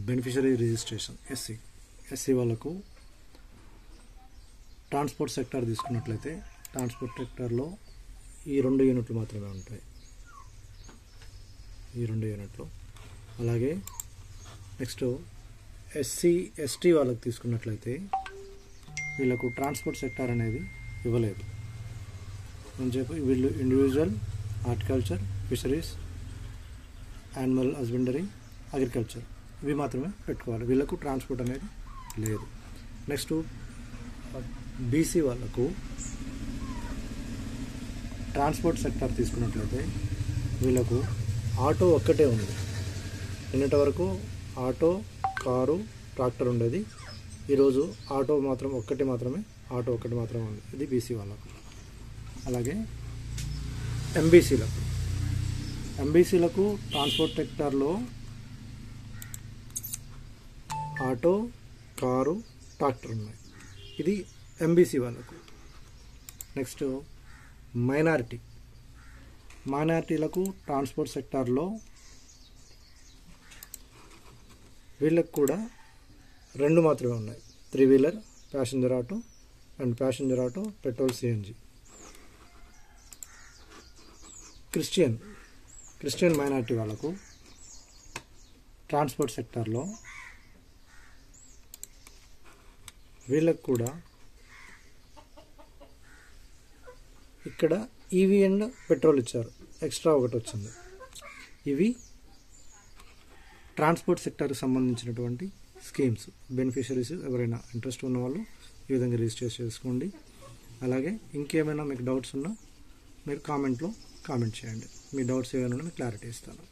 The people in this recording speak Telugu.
బెనిఫిషరీ రిజిస్ట్రేషన్ ఎస్సీ వాళ్ళకు ట్రాన్స్పోర్ట్ సెక్టార్ తీసుకున్నట్లయితే ట్రాన్స్పోర్ట్ సెక్టార్లో ఈ 2 యూనిట్లు మాత్రమే ఉంటాయి, ఈ 2 యూనిట్లు. అలాగే నెక్స్ట్ ఎస్సీ ఎస్టీ వాళ్ళకి తీసుకున్నట్లయితే వీళ్ళకు ట్రాన్స్పోర్ట్ సెక్టార్ అనేది ఇవ్వలేదు అని చెప్పి వీళ్ళు individual, horticulture, fisheries, animal husbandry, agriculture ఇవి మాత్రమే పెట్టుకోవాలి, వీళ్ళకు ట్రాన్స్పోర్ట్ అనేది లేదు. నెక్స్ట్ బీసీ వాళ్ళకు ట్రాన్స్పోర్ట్ సెక్టార్ తీసుకున్నట్లయితే వీళ్ళకు ఆటో ఒక్కటే ఉంది. నిన్నటి వరకు ఆటో, కారు, ట్రాక్టర్ ఉండేది. ఈరోజు ఆటో ఒక్కటి మాత్రమే ఉంది. ఇది బీసీ వాళ్ళకు. అలాగే ఎంబీసీలకు ట్రాన్స్పోర్ట్ సెక్టార్లో ఆటో, కారు, ట్రాక్టర్ ఉన్నాయి. ఇది ఎంబీసీ వాళ్ళకు. నెక్స్ట్ మైనారిటీలకు ట్రాన్స్పోర్ట్ సెక్టార్లో వీళ్ళకు కూడా 2 మాత్రమే ఉన్నాయి, 3 wheeler, passenger auto and passenger auto, petrol, CNG. Christian minority వాళ్ళకు ట్రాన్స్పోర్ట్ సెక్టార్లో వీళ్ళకు కూడా ఇక్కడ ఈవీ అండ్ పెట్రోల్ ఇచ్చారు, ఎక్స్ట్రా ఒకటి వచ్చింది. ఇవి ట్రాన్స్పోర్ట్ సెక్టార్కి సంబంధించినటువంటి స్కీమ్స్. బెనిఫిషరీస్ ఎవరైనా ఇంట్రెస్ట్ ఉన్న వాళ్ళు ఈ విధంగా రిజిస్టర్ చేసుకోండి. అలాగే ఇంకేమైనా మీకు డౌట్స్ ఉన్నా మీరు కామెంట్ చేయండి. మీ డౌట్స్ ఏమైనా ఉన్నా మీకు క్లారిటీ ఇస్తాను.